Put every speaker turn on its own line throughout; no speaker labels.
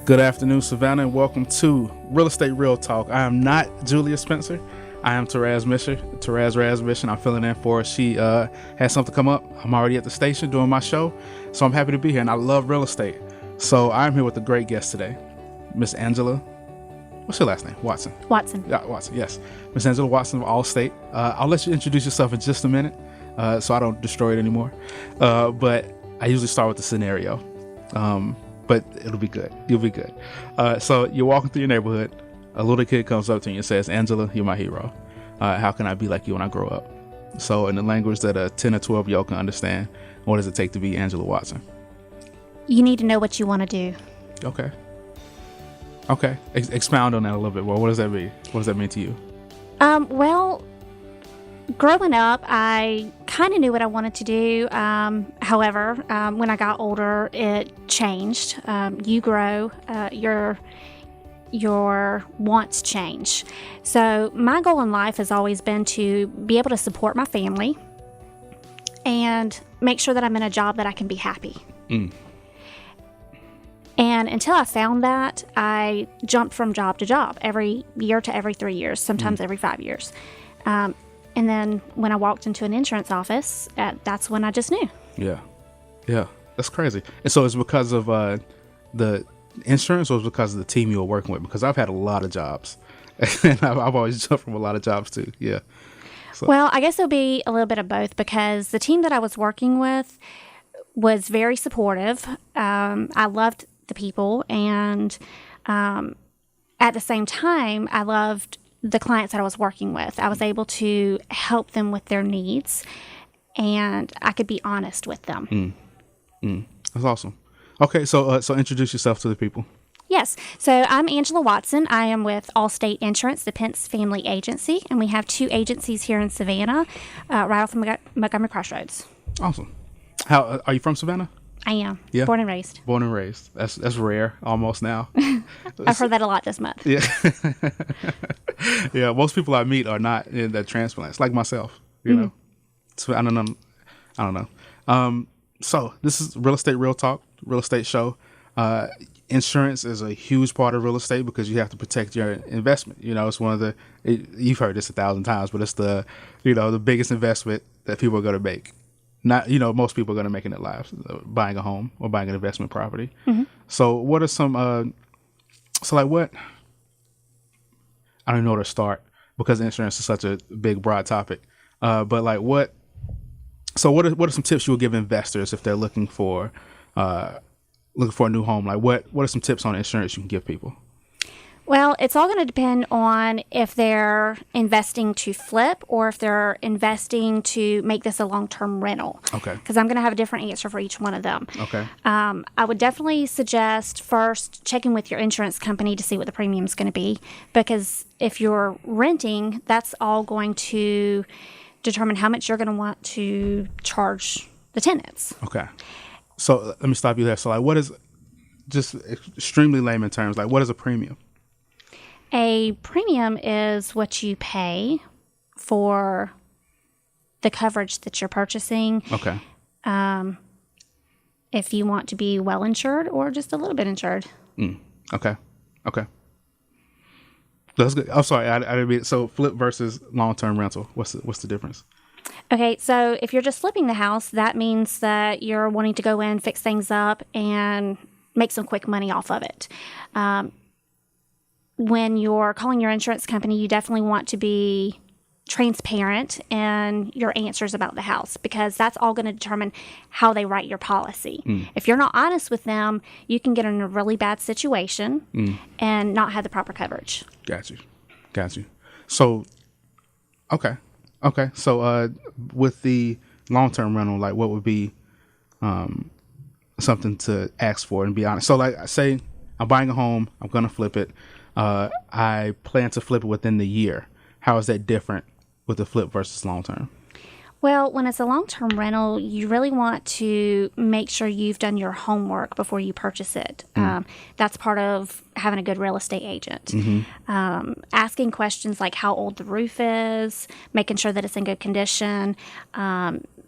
Good afternoon, Savannah, and welcome to Real Estate Real Talk. I am not Julia Spencer. I am Therese Raz Mission. I'm filling in for her. She has something come up. I'm already at the station doing my show, so I'm happy to be here, and I love real estate. So I'm here with a great guest today, Miss Angela. What's your last name? Watson. Yeah, Watson, yes. Miss Angela Watson of Allstate. I'll let you introduce yourself in just a minute, so I don't destroy it anymore. But I usually start with the scenario. But it'll be good. You'll be good. So you're walking through your neighborhood. A little kid comes up to you and says, Angela, you're my hero. How can I be like you when I grow up? So in the language that a 10 or 12-year-old can understand, what does it take to be Angela Watson?
You need to know what you want to do.
Okay. Expound on that a little bit more. What does that mean? What does that mean to you?
Well, growing up, I kind of knew what I wanted to do. However, when I got older, it changed. You grow, your wants change. So my goal in life has always been to be able to support my family and make sure that I'm in a job that I can be happy. And until I found that, I jumped from job to job every year to every 3 years, sometimes every 5 years. And then when I walked into an insurance office, that's when I just knew. Yeah,
that's crazy. And so it's because of the insurance, or it's because of the team you were working with? Because I've had a lot of jobs, and I've always jumped from a lot of jobs too. Yeah. So.
Well, I guess it'll be a little bit of both, because the team that I was working with was very supportive. I loved the people, and at the same time, I loved the clients that I was working with. I was able to help them with their needs, and I could be honest with them.
That's awesome. Okay, so introduce yourself to the people.
Yes. So I'm Angela Watson. I am with Allstate Insurance, the Pence Family Agency, and we have 2 agencies here in Savannah, right off of Montgomery Crossroads.
Awesome. How are you from Savannah?
I am.
Yeah.
Born and raised.
That's rare almost now.
I've heard that a lot this month.
Yeah. Yeah. Most people I meet are not in the transplants, like myself. You know. So I don't know. So this is Real Estate Real Talk, real estate show. Insurance is a huge part of real estate because you have to protect your investment. You know, it's one of you've heard this 1,000 times, but it's the biggest investment that people are going to make. Not, most people are going to make in their lives, buying a home or buying an investment property. So what are some, what, I don't even know where to start because insurance is such a big, broad topic. But what are some tips you would give investors if they're looking for a new home? Like what are some tips on insurance you can give people?
Well, it's all going to depend on if they're investing to flip or if they're investing to make this a long-term rental.
Okay.
Because I'm going to have a different answer for each one of them.
Okay.
I would definitely suggest first checking with your insurance company to see what the premium is going to be, because if you're renting, that's all going to determine how much you're going to want to charge the tenants.
Okay. So let me stop you there. So what is, just extremely layman terms, what is a premium?
A premium is what you pay for the coverage that you're purchasing.
Okay.
If you want to be well insured or just a little bit insured.
Okay. That's good. I'm sorry, I didn't mean. So flip versus long-term rental. What's the difference?
Okay, so if you're just flipping the house, that means that you're wanting to go in, fix things up, and make some quick money off of it. When you're calling your insurance company, you definitely want to be transparent in your answers about the house, because that's all going to determine how they write your policy. If you're not honest with them, you can get in a really bad situation and not have the proper coverage.
Got you. So, okay. So, with the long-term rental, what would be something to ask for and be honest? So, say I'm buying a home, I'm going to flip it. I plan to flip it within the year. How is that different with the flip versus long term?
Well, when it's a long-term rental, you really want to make sure you've done your homework before you purchase it. That's part of having a good real estate agent. Asking questions like how old the roof is, making sure that it's in good condition,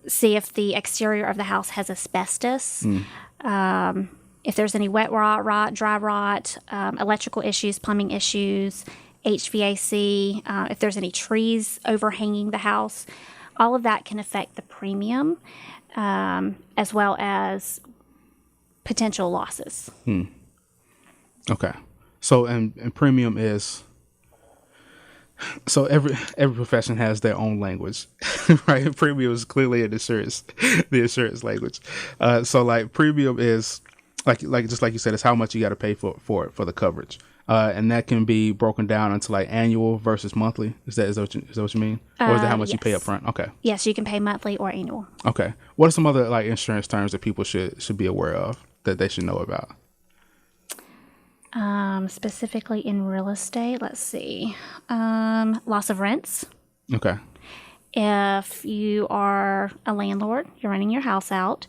see if the exterior of the house has asbestos. if there's any wet rot, dry rot, electrical issues, plumbing issues, HVAC, if there's any trees overhanging the house, all of that can affect the premium, as well as potential losses.
Okay. So, and premium is, so every profession has their own language, right? Premium is clearly the insurance language. So like premium is like just like you said, it's how much you got to pay for the coverage. And that can be broken down into like annual versus monthly. Is that what you mean? Or is that how much you pay up front? Okay.
Yes, you can pay monthly or annual.
Okay. What are some other like insurance terms that people should be aware of that they should know about?
Specifically in real estate, let's see. Loss of rents.
Okay.
If you are a landlord, you're renting your house out,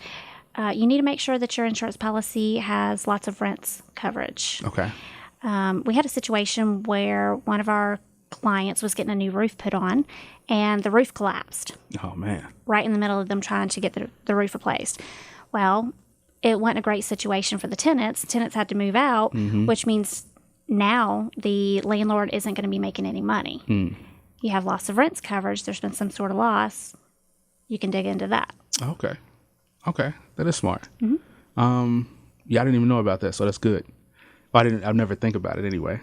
you need to make sure that your insurance policy has lots of rents coverage.
Okay.
We had a situation where one of our clients was getting a new roof put on, and the roof collapsed.
Oh, man.
Right in the middle of them trying to get the roof replaced. Well, it wasn't a great situation for the tenants. Tenants had to move out, which means now the landlord isn't going to be making any money. You have loss of rents coverage. There's been some sort of loss. You can dig into that.
Okay. That is smart. Yeah, I didn't even know about that, so that's good. Well, I'd never think about it anyway.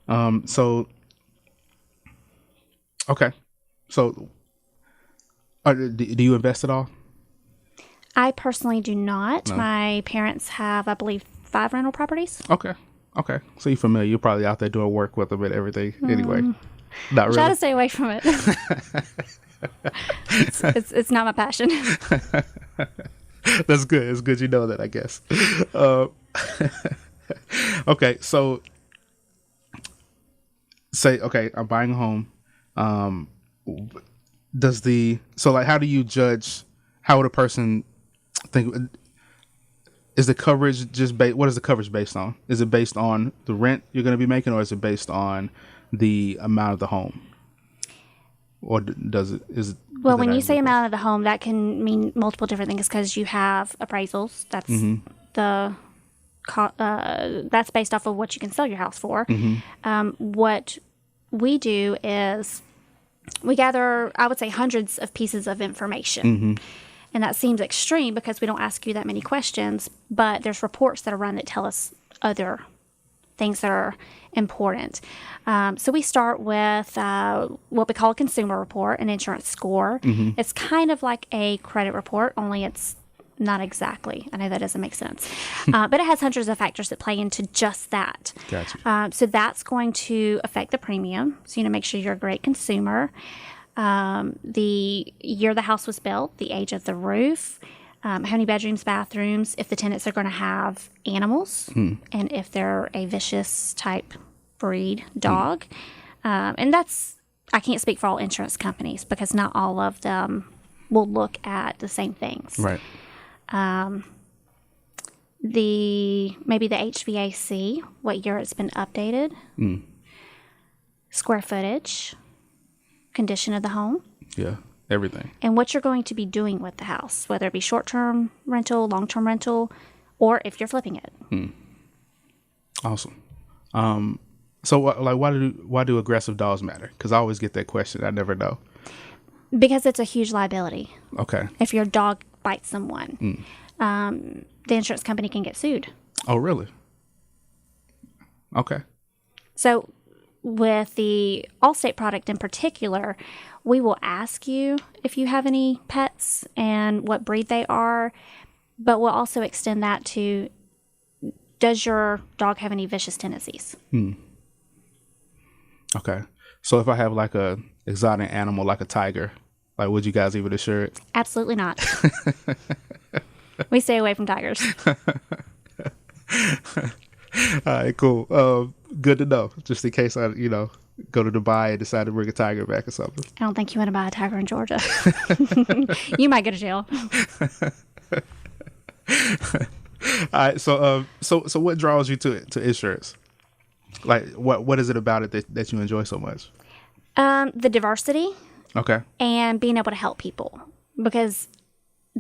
Okay. So, do you invest at all?
I personally do not.
No.
My parents have, I believe, 5 rental properties.
Okay. So you're familiar. You're probably out there doing work with them and everything anyway. Not really.
Try to stay away from it. it's not my passion.
That's good. It's good you know that, I guess. Okay, so say, I'm buying a home. How do you judge, how would a person think, is the coverage what is the coverage based on? Is it based on the rent you're going to be making, or is it based on the amount of the home? Or
Well, when you say amount of the home, that can mean multiple different things, because you have appraisals. That's that's based off of what you can sell your house for. What we do is we gather, I would say, hundreds of pieces of information. And that seems extreme because we don't ask you that many questions, but there's reports that are run that tell us other things that are important. So we start with what we call a consumer report, an insurance score. It's kind of like a credit report, only it's not exactly. I know that doesn't make sense. But it has hundreds of factors that play into just that.
Gotcha.
So that's going to affect the premium. So you need to make sure you're a great consumer. The year the house was built, the age of the roof, how many bedrooms, bathrooms, if the tenants are going to have animals, and if they're a vicious type breed dog. And I can't speak for all insurance companies because not all of them will look at the same things.
Right.
Maybe the HVAC, what year it's been updated, square footage, condition of the home.
Yeah, everything. And
what you're going to be doing with the house, whether it be short-term rental, long-term rental, or if you're flipping it.
Awesome. So why do aggressive dogs matter? Because I always get that question. I never know.
Because it's a huge liability.
Okay.
If your dog bites someone, the insurance company can get sued.
Oh, really? Okay.
So with the Allstate product in particular, we will ask you if you have any pets and what breed they are, but we'll also extend that to, does your dog have any vicious tendencies?
Okay. So if I have like a exotic animal like a tiger, like would you guys even insure it?
Absolutely not. We stay away from tigers.
All right, cool. Good to know. Just in case I, go to Dubai and decide to bring a tiger back or something.
I don't think you want to buy a tiger in Georgia. You might go to jail.
All right. So what draws you to insurance? Like, what is it about it that you enjoy so much?
The diversity.
Okay.
And being able to help people, because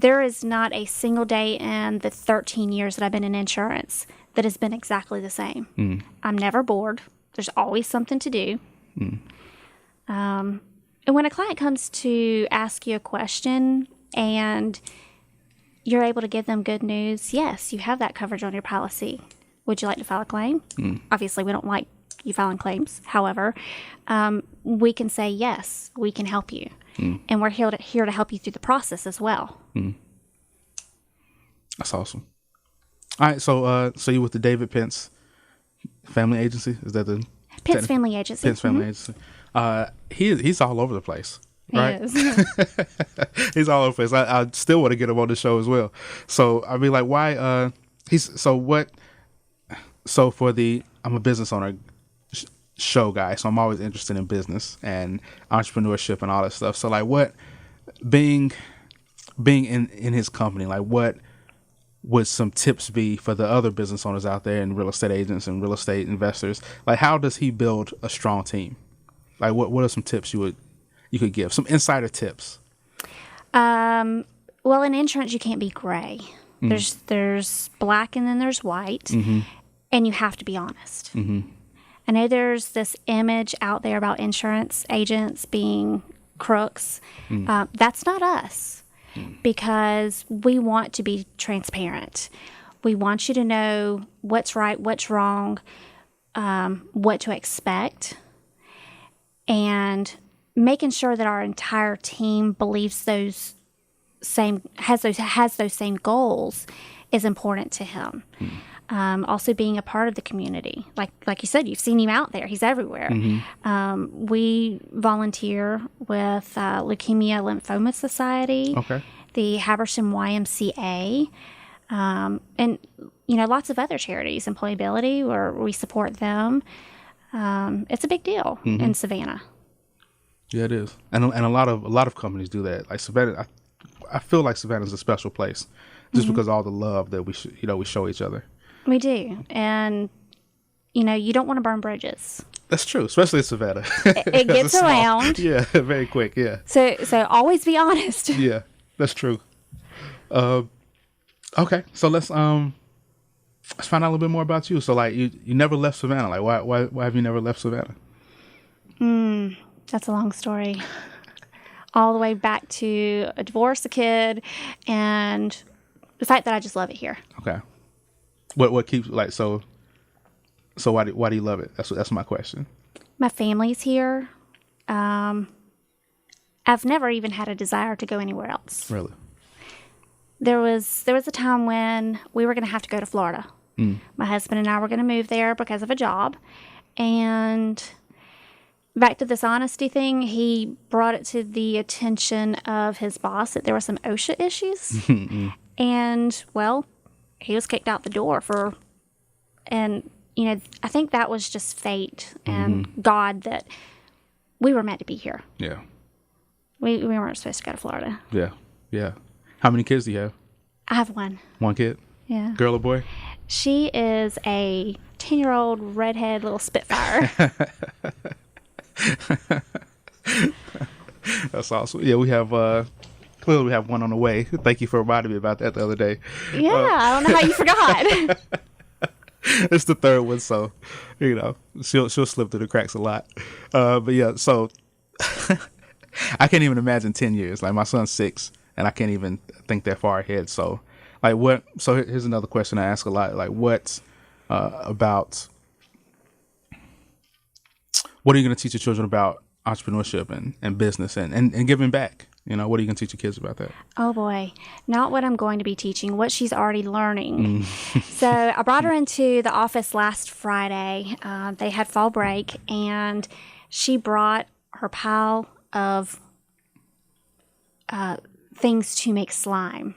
there is not a single day in the 13 years that I've been in insurance that has been exactly the same. I'm never bored. There's always something to do. And when a client comes to ask you a question and you're able to give them good news, yes, you have that coverage on your policy. Would you like to file a claim? Obviously, we don't like you filing claims. However, we can say, yes, we can help you. And we're here to help you through the process as well.
That's awesome. All right, so you with the David Pence Family Agency? Is that the
Pence Family Agency?
Pence Family Agency. He's all over the place, right?
He is.
He's all over the place. I still want to get him on the show as well. So I mean, like, why? So for the I'm a business owner show guy, so I'm always interested in business and entrepreneurship and all that stuff. So like, what being in his company, like, what would some tips be for the other business owners out there and real estate agents and real estate investors? Like, how does he build a strong team? Like, what are some tips you could give? Some insider tips.
Well, in insurance, you can't be gray. There's black and then there's white, and you have to be honest. I know there's this image out there about insurance agents being crooks. That's not us, because we want to be transparent. We want you to know what's right, what's wrong, what to expect, and making sure that our entire team believes has those same goals is important to him. Also being a part of the community. Like you said, you've seen him out there. He's everywhere. We volunteer with Leukemia Lymphoma Society, the Habersham YMCA, and, lots of other charities, Employability, where we support them. It's a big deal in Savannah.
Yeah, it is. And a lot of companies do that. Like Savannah, I feel like Savannah's a special place just because of all the love that we show each other.
We do. And, you don't want to burn bridges.
That's true, especially in Savannah.
It gets around.
Yeah, very quick, yeah.
So always be honest.
Yeah, that's true. Okay, so let's find out a little bit more about you. So, like, you never left Savannah. Like, why have you never left Savannah?
That's a long story. All the way back to a divorce, a kid, and the fact that I just love it here.
Okay. What keeps, like, so why do you love it? That's my question.
My family's here. I've never even had a desire to go anywhere else.
Really?
There was a time when we were going to have to go to Florida. My husband and I were going to move there because of a job. And back to this honesty thing, he brought it to the attention of his boss that there were some OSHA issues. And, well, he was kicked out the door and I think that was just fate and God that we were meant to be here.
Yeah.
We weren't supposed to go to Florida.
Yeah. Yeah. How many kids do you have?
I have one.
One kid?
Yeah.
Girl or boy?
She is a 10-year-old redhead little spitfire.
That's awesome. Yeah, we have clearly we have one on the way. Thank you for reminding me about that the other day.
Yeah, I don't know how you forgot.
It's the third one, so she'll slip through the cracks a lot. But yeah, so I can't even imagine 10 years. Like, my son's 6, and I can't even think that far ahead. So, like, what? So here's another question I ask a lot. Like, what are you going to teach your children about entrepreneurship and business and giving back? What are you going to teach your kids about that?
Oh, boy. Not what I'm going to be teaching, what she's already learning. So I brought her into the office last Friday. They had fall break, and she brought her pile of things to make slime.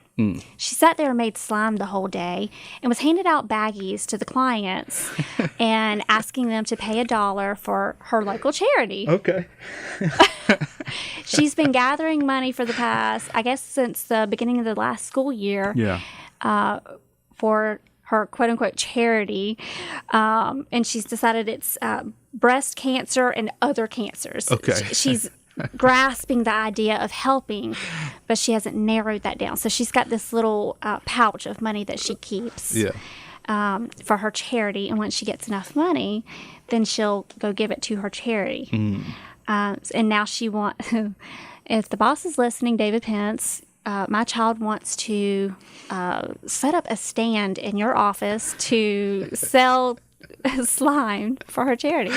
She sat there and made slime the whole day and was handing out baggies to the clients and asking them to pay $1 for her local charity.
Okay.
She's been gathering money for the past, I guess, since the beginning of the last school year.
Yeah.
For her quote-unquote charity. And she's decided it's breast cancer and other cancers.
Okay.
She's grasping the idea of helping, but she hasn't narrowed that down. So she's got this little pouch of money that she keeps for her charity. And once she gets enough money, then she'll go give it to her charity. And now she wants, if the boss is listening, David Pence, my child wants to set up a stand in your office to sell slime for her charity.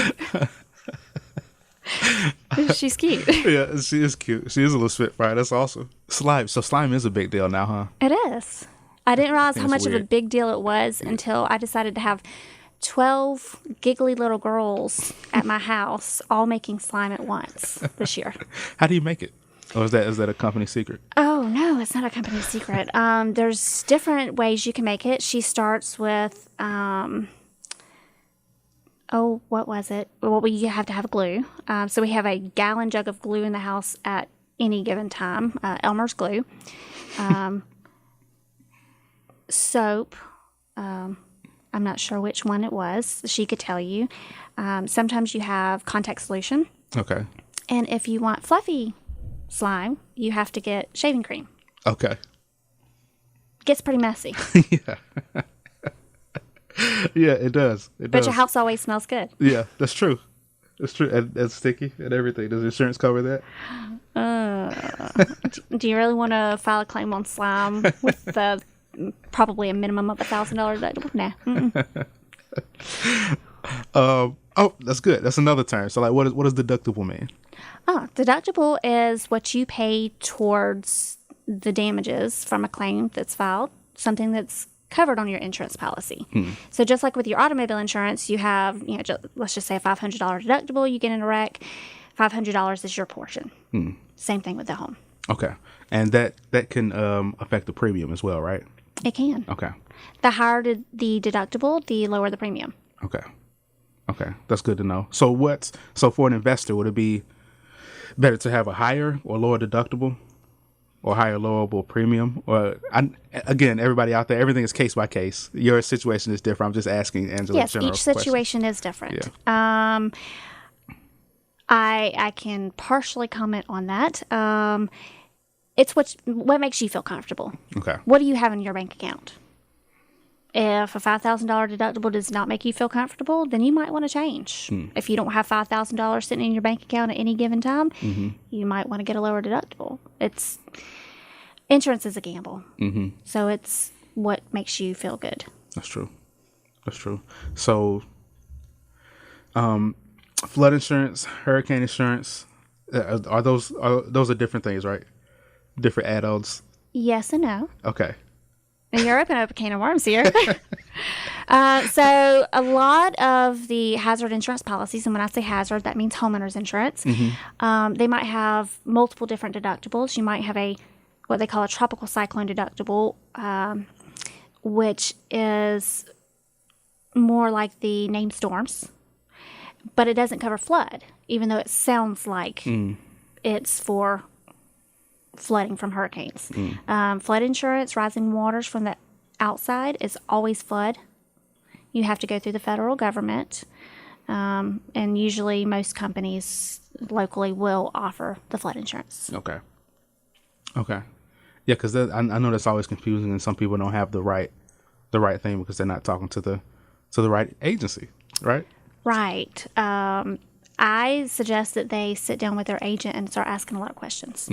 She's cute.
Yeah, she is cute. She is a little spitfire. That's awesome. Slime. So slime is a big deal now, huh?
It is. I didn't realize how much
weird.
of a big deal it was until I decided to have 12 giggly little girls at my house all making slime at once this year.
How do you make it? Or is that a company secret?
Oh, no, it's not a company secret. There's different ways you can make it. She starts with, what was it? Well, we have to have glue. So we have a gallon jug of glue in the house at any given time, Elmer's glue. Soap. I'm not sure which one it was. She could tell you. Sometimes you have contact solution.
Okay.
And if you want fluffy slime, you have to get shaving cream.
Okay.
Gets pretty messy.
Yeah. Yeah, it does.
But your house always smells good.
Yeah, that's true. That's true. And that's sticky and everything. Does insurance cover that?
Do you really want to file a claim on slime with probably a minimum of $1,000 deductible? Nah.
That's good. That's another term. So, like, what does deductible mean?
Deductible is what you pay towards the damages from a claim that's filed, something that's covered on your insurance policy. So just like with your automobile insurance, you have, let's just say a $500 deductible, you get in a wreck, $500 is your portion. Same thing with the home.
Okay. And that can affect the premium as well, right?
It can.
Okay.
The higher the deductible, the lower the premium.
Okay. That's good to know. So for an investor, would it be better to have a higher or lower deductible? Or higher lowable premium? Or again, everybody out there, everything is case by case. Your situation is different. I'm just asking Angela.
Yes, each situation is different. Yeah. I can partially comment on that. It's what makes you feel comfortable.
Okay.
What do you have in your bank account? If a $5,000 deductible does not make you feel comfortable, then you might want to change. If you don't have $5,000 sitting in your bank account at any given time, you might want to get a lower deductible. Insurance is a gamble. So it's what makes you feel good.
That's true. So, flood insurance, hurricane insurance, are those different things, right? Different add-ons?
Yes and no.
Okay.
And you're opening up a can of worms here. So a lot of the hazard insurance policies, and when I say hazard, that means homeowners insurance, they might have multiple different deductibles. You might have what they call a tropical cyclone deductible, which is more like the named storms, but it doesn't cover flood, even though it sounds like it's for flooding from hurricanes. Flood insurance, rising waters from the outside is always flood. You have to go through the federal government, and usually most companies locally will offer the flood insurance.
Okay. Yeah, because I know that's always confusing, and some people don't have the right thing because they're not talking to the right agency, right?
Right. I suggest that they sit down with their agent and start asking a lot of questions.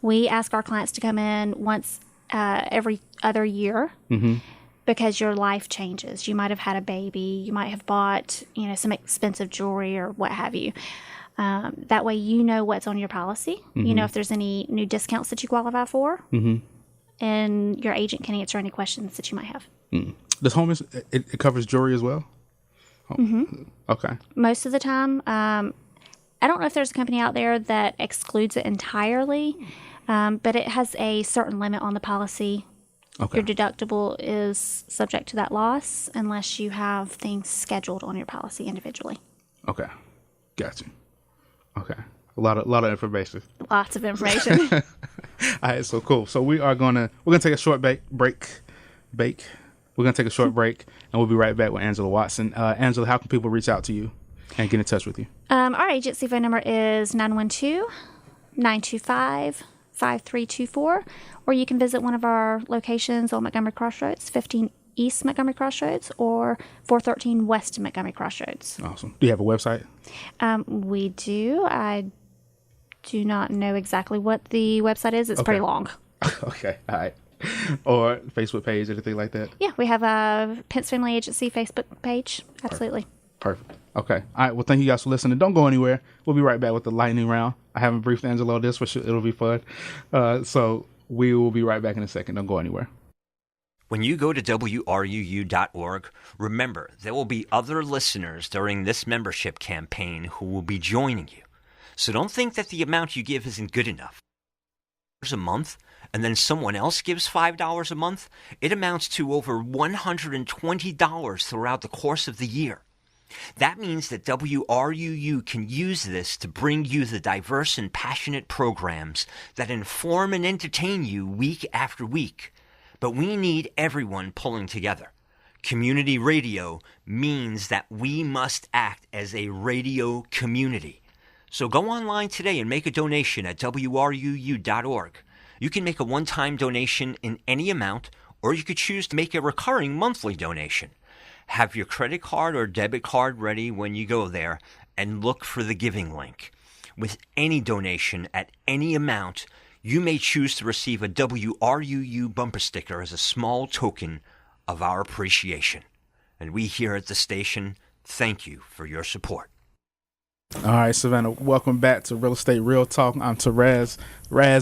We ask our clients to come in once every other year because your life changes. You might have had a baby. You might have bought, some expensive jewelry or what have you. That way you know what's on your policy. You know if there's any new discounts that you qualify for. And your agent can answer any questions that you might have.
Does home it covers jewelry as well? Okay.
Most of the time. I don't know if there's a company out there that excludes it entirely, but it has a certain limit on the policy.
Okay.
Your deductible is subject to that loss unless you have things scheduled on your policy individually.
Okay. Gotcha. Okay. A lot of information.
Lots of information.
All right, so cool. So we're gonna take a short break. We're gonna take a short break, and we'll be right back with Angela Watson. Angela, how can people reach out to you? and get in touch with you?
Our agency phone number is 912-925-5324, or you can visit one of our locations on Montgomery Crossroads, 15 East Montgomery Crossroads, or 413 West Montgomery Crossroads.
Awesome. Do you have a website?
We do. I do not know exactly what the website is. It's pretty long.
Okay. All right. Or Facebook page, anything like that?
Yeah, we have a Pence Family Agency Facebook page. Absolutely.
Perfect. Okay. All right. Well, thank you guys for listening. Don't go anywhere. We'll be right back with the lightning round. I haven't briefed Angela on this, but it'll be fun. So we will be right back in a second. Don't go anywhere.
When you go to WRUU.org, remember there will be other listeners during this membership campaign who will be joining you. So don't think that the amount you give isn't good enough. A month, and then someone else gives $5 a month, it amounts to over $120 throughout the course of the year. That means that WRUU can use this to bring you the diverse and passionate programs that inform and entertain you week after week. But we need everyone pulling together. Community radio means that we must act as a radio community. So go online today and make a donation at WRUU.org. You can make a one-time donation in any amount, or you could choose to make a recurring monthly donation. Have your credit card or debit card ready when you go there, and look for the giving link. With any donation at any amount, you may choose to receive a WRUU bumper sticker as a small token of our appreciation. And we here at the station thank you for your support.
All right, Savannah, welcome back to Real Estate Real Talk. I'm Terez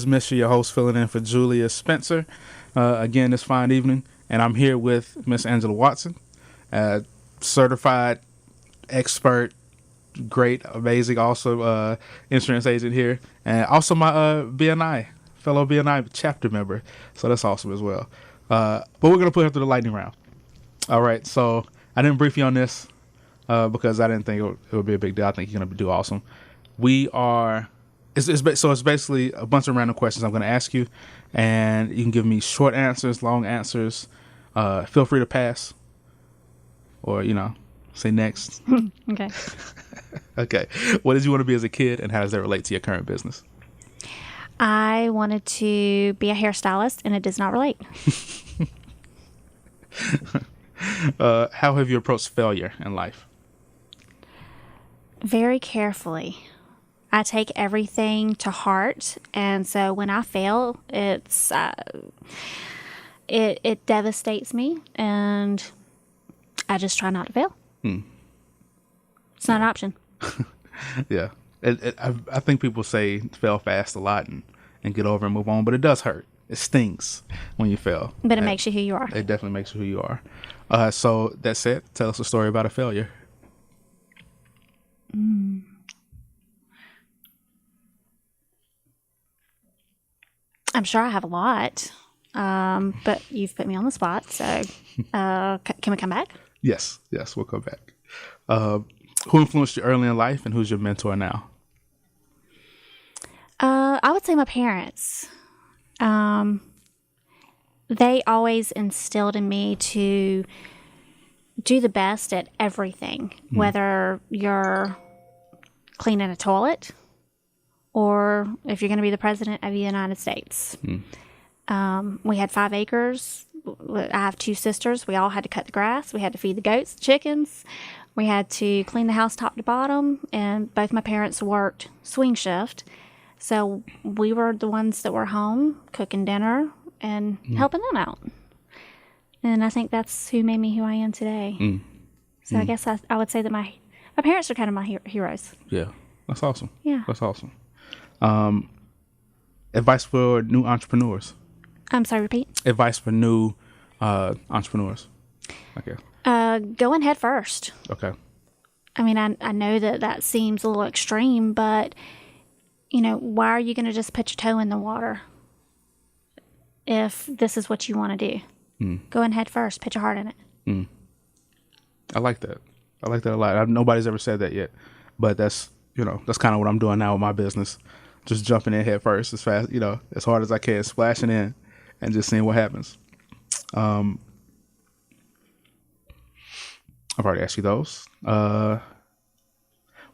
Misha, your host, filling in for Julia Spencer again this fine evening. And I'm here with Miss Angela Watson, certified expert, great, amazing, also insurance agent here, and also my fellow BNI chapter member. So that's awesome as well. But we're going to put her through the lightning round. All right, so I didn't brief you on this because I didn't think it would be a big deal. I think you're going to do awesome. It's basically a bunch of random questions I'm going to ask you, and you can give me short answers, long answers. Feel free to pass or, say next.
Okay.
Okay. What did you want to be as a kid, and how does that relate to your current business?
I wanted to be a hairstylist, and it does not relate.
How have you approached failure in life?
Very carefully. I take everything to heart, and so when I fail, it devastates me, and I just try not to fail. It's not an option.
Yeah. I think people say fail fast a lot and get over and move on, but it does hurt. It stings when you fail.
But it makes you who you are.
It definitely makes you who you are. So that said, tell us a story about a failure.
I'm sure I have a lot, but you've put me on the spot. So can we come back?
Yes, we'll come back. Who influenced you early in life, and who's your mentor now?
I would say my parents. They always instilled in me to do the best at everything, whether you're cleaning a toilet or if you're going to be the president of the United States. We had 5 acres. I have 2 sisters. We all had to cut the grass. We had to feed the goats, the chickens. We had to clean the house top to bottom, and both my parents worked swing shift. So we were the ones that were home cooking dinner and helping them out. And I think that's who made me who I am today. So I guess I would say that my parents are kind of my heroes.
Yeah, that's awesome.
Yeah.
That's awesome. Advice for new entrepreneurs.
I'm sorry, repeat.
Advice for new entrepreneurs. Okay.
Going head first.
Okay.
I mean, I know that seems a little extreme, but, why are you going to just put your toe in the water if this is what you want to do? Go in head first. Put your heart in it.
I like that. I like that a lot. Nobody's ever said that yet, but that's kind of what I'm doing now with my business. Just jumping in head first as fast, as hard as I can, splashing in and just seeing what happens. I've already asked you those.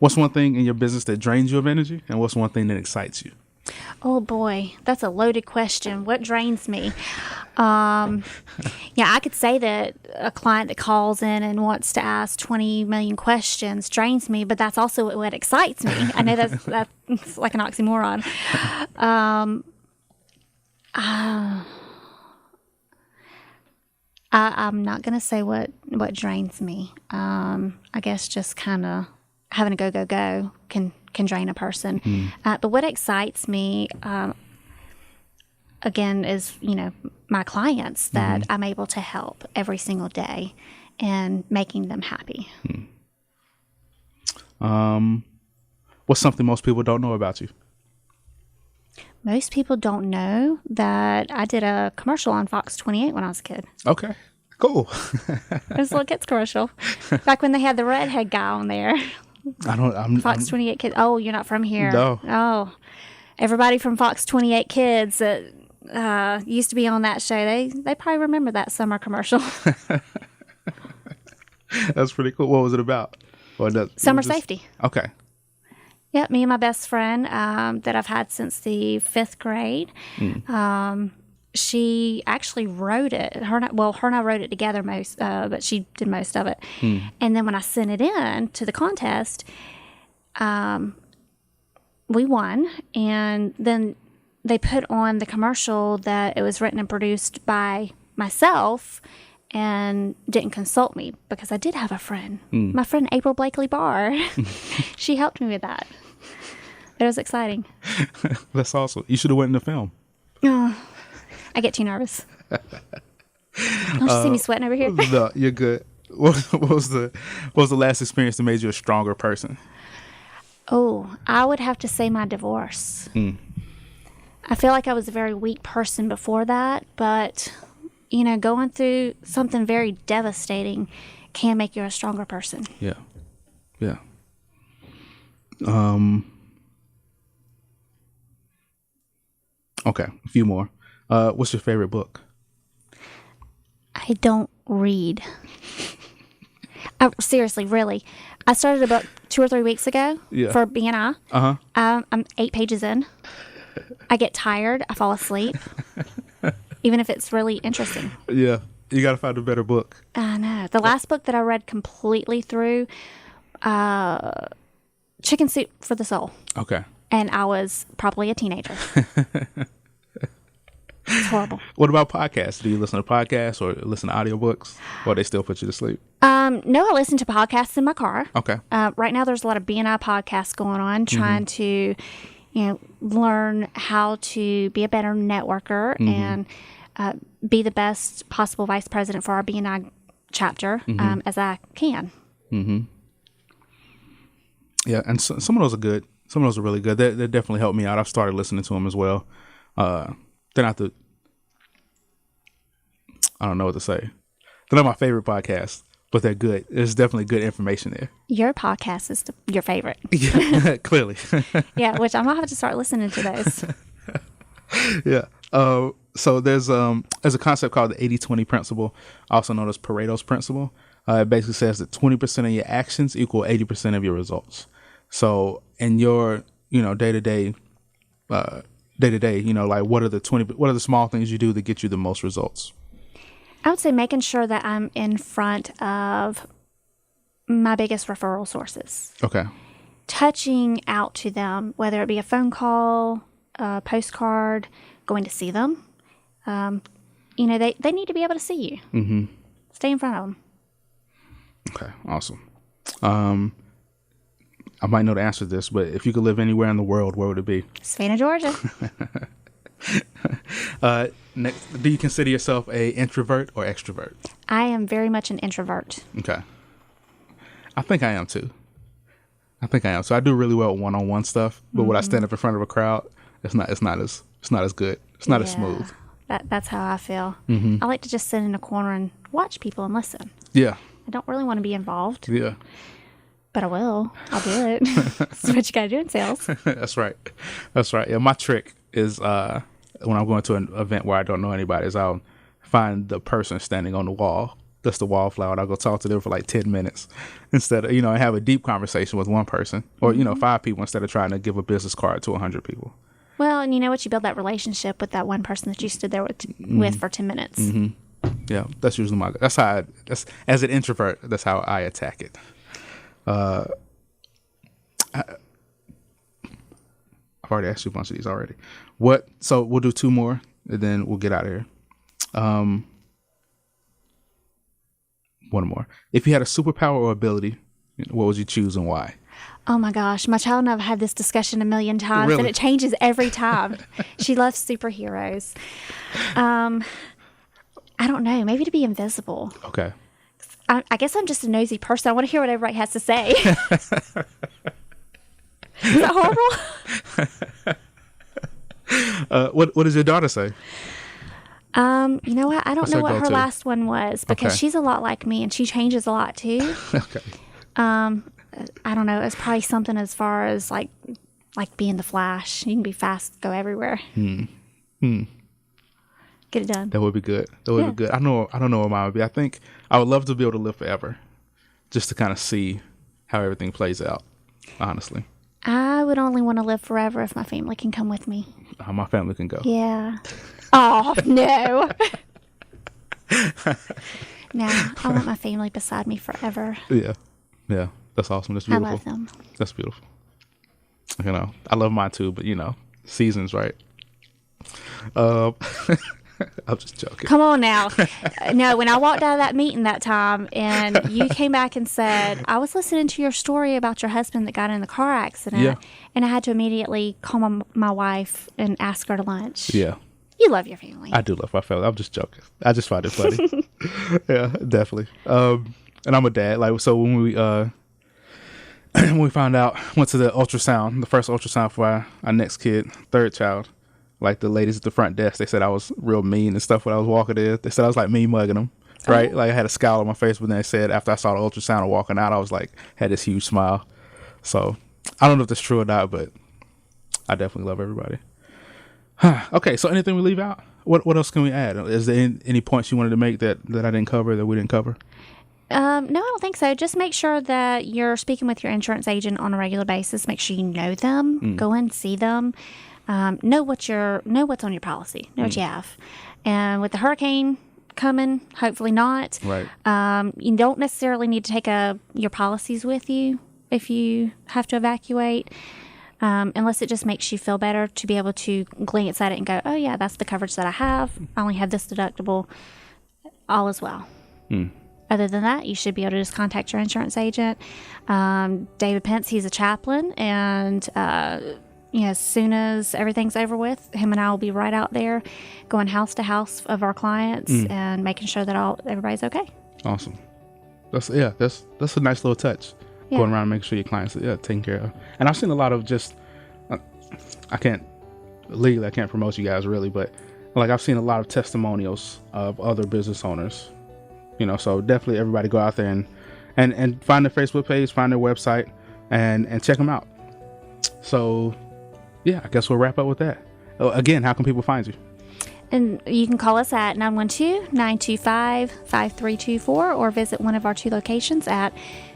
What's one thing in your business that drains you of energy, and what's one thing that excites you?
Oh boy, that's a loaded question. What drains me? Yeah, I could say that a client that calls in and wants to ask 20 million questions drains me, but that's also what excites me. I know that's like an oxymoron. I'm not going to say what drains me. I guess just kind of having a go can drain a person. But what excites me, again, is, my clients that I'm able to help every single day and making them happy.
What's something most people don't know about you?
Most people don't know that I did a commercial on Fox 28 when I was a kid.
Okay, cool.
It was a little kids commercial. Back when they had the redhead guy on there. Fox 28 Kids. Oh, you're not from here.
No.
Oh, everybody from Fox 28 Kids that used to be on that show, they probably remember that summer commercial.
That's pretty cool. What was it about?
Summer safety.
Okay.
Yep, me and my best friend that I've had since the 5th grade. She actually wrote it. Her and I wrote it together most, but she did most of it. And then when I sent it in to the contest, we won. And then they put on the commercial that it was written and produced by myself and didn't consult me because I did have a friend. My friend April Blakely Barr. She helped me with that. It was exciting.
That's awesome. You should have went in the film.
Oh, I get too nervous. Don't you see me sweating over here?
No, you're good. What was the last experience that made you a stronger person?
Oh, I would have to say my divorce. I feel like I was a very weak person before that, but going through something very devastating can make you a stronger person.
Yeah. Okay, a few more. What's your favorite book?
I don't read. Seriously, really. I started a book 2 or 3 weeks ago for BNI. I'm 8 pages in. I get tired. I fall asleep. Even if it's really interesting.
Yeah, you got to find a better book.
I know. The last book that I read completely through, Chicken Soup for the Soul.
Okay.
And I was probably a teenager. It's horrible.
What about podcasts? Do you listen to podcasts or listen to audiobooks? Or they still put you to sleep?
No, I listen to podcasts in my car.
Okay.
Right now there's a lot of BNI podcasts going on, trying to, learn how to be a better networker and be the best possible vice president for our BNI chapter as I can.
Yeah, and some of those are good. Some of those are really good. They definitely helped me out. I've started listening to them as well. They're not I don't know what to say. They're not my favorite podcast, but they're good. There's definitely good information there.
Your podcast is your favorite.
Yeah, clearly.
Yeah, which I'm going to have to start listening to those.
Yeah. So there's a concept called the 80-20 principle, also known as Pareto's principle. It basically says that 20% of your actions equal 80% of your results. So in your, day to day, like what are the small things you do that get you the most results?
I would say making sure that I'm in front of my biggest referral sources.
Okay.
Touching out to them, whether it be a phone call, a postcard, going to see them. They need to be able to see you. Mm-hmm. Stay in front of them.
Okay, awesome. I might know the answer to this, but if you could live anywhere in the world, where would it be?
Savannah, Georgia.
Next, do you consider yourself a introvert or extrovert?
I am very much an introvert.
Okay. I think I am too. So I do really well with one-on-one stuff, but when I stand up in front of a crowd, it's not as good. It's not as smooth.
That's how I feel. I like to just sit in a corner and watch people and listen.
Yeah.
I don't really want to be involved.
Yeah.
But I will. I'll do it. That's what you got to do in sales.
That's right. Yeah, my trick is when I'm going to an event where I don't know anybody is I'll find the person standing on the wall that's the wallflower. I'll go talk to them for like 10 minutes instead of, and have a deep conversation with one person or, 5 people instead of trying to give a business card to 100 people.
Well, and you know what? You build that relationship with that one person that you stood there with for 10 minutes.
Yeah, that's usually that's as an introvert, that's how I attack it. I've already asked you a bunch of these already. So we'll do 2 more and then we'll get out of here. 1 more. If you had a superpower or ability, what would you choose and why?
Oh my gosh, my child and I have had this discussion a million times,
Really?
and it changes every time. She loves superheroes. I don't know, maybe to be invisible.
Okay.
I guess I'm just a nosy person. I want to hear what everybody has to say. Is that horrible?
What does your daughter say?
You know what? I don't
What's
know
her
what her
go-to?
last one was because
Okay.
she's a lot like me and she changes a lot too.
Okay.
I don't know. It's probably something as far as like being the Flash. You can be fast, go everywhere. Get it done.
That would be good. That would be good. I don't know what mine would be. I think I would love to be able to live forever, just to kind of see how everything plays out. Honestly,
I would only want to live forever if my family can come with me.
my family can go.
Yeah. Oh no. No, I want my family beside me forever.
Yeah. That's awesome. That's
I
beautiful.
love them.
That's beautiful. I love mine too, but seasons, right? I'm just joking.
Come on now. No, when I walked out of that meeting that time and you came back and said, I was listening to your story about your husband that got in the car accident.
Yeah.
And I had to immediately call my wife and ask her to lunch.
Yeah.
You love your family.
I do love my family. I'm just joking. I just find it funny. Yeah, definitely. And I'm a dad. So when we when we found out, went to the ultrasound, the first ultrasound for our next kid, 3rd child. Like the ladies at the front desk, they said I was real mean and stuff when I was walking in. They said I was like mean mugging them, right?
Oh.
Like I had a scowl on my face, but then they said after I saw the ultrasound and walking out, I was like, had this huge smile. So I don't know if that's true or not, but I definitely love everybody. Okay, so anything we leave out? What else can we add? Is there any points you wanted to make that I didn't cover, that we didn't cover?
No, I don't think so. Just make sure that you're speaking with your insurance agent on a regular basis. Make sure you know them. Go in and see them. Know what's on your policy. Know what you have. And with the hurricane coming, hopefully not.
Right.
You don't necessarily need to take your policies with you if you have to evacuate. Unless it just makes you feel better to be able to glance at it and go, oh yeah, that's the coverage that I have. I only have this deductible. All is well. Other than that, you should be able to just contact your insurance agent. David Pence, he's a chaplain, and as soon as everything's over with, him and I will be right out there going house to house of our clients and making sure that everybody's okay.
Awesome. That's a nice little touch.
Yeah.
Going around and making sure your clients are taken care of. And I've seen a lot of just, I can't promote you guys really, but like I've seen a lot of testimonials of other business owners, so definitely everybody go out there and find their Facebook page, find their website and check them out. So yeah, I guess we'll wrap up with that. Again, how can people find you?
And you can call us at 912-925-5324 or visit one of our 2 locations at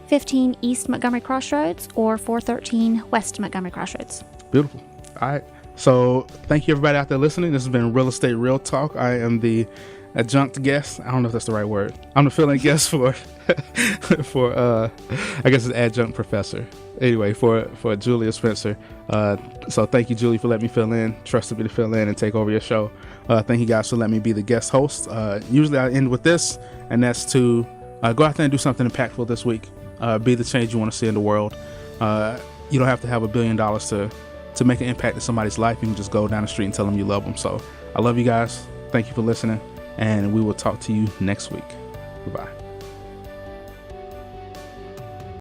15 East Montgomery Crossroads or 413 West Montgomery Crossroads.
Beautiful. All right. So thank you everybody out there listening. This has been Real Estate Real Talk. I am the adjunct guest. I don't know if that's the right word. I'm the fill-in guest for I guess it's adjunct professor. Anyway, for Julia Spencer. So thank you, Julie, for letting me fill in, trusted me to fill in and take over your show. Thank you guys for letting me be the guest host. Usually I end with this, and that's to go out there and do something impactful this week. Be the change you want to see in the world. You don't have to have $1 billion to make an impact in somebody's life. You can just go down the street and tell them you love them. So I love you guys. Thank you for listening, and we will talk to you next week. Goodbye.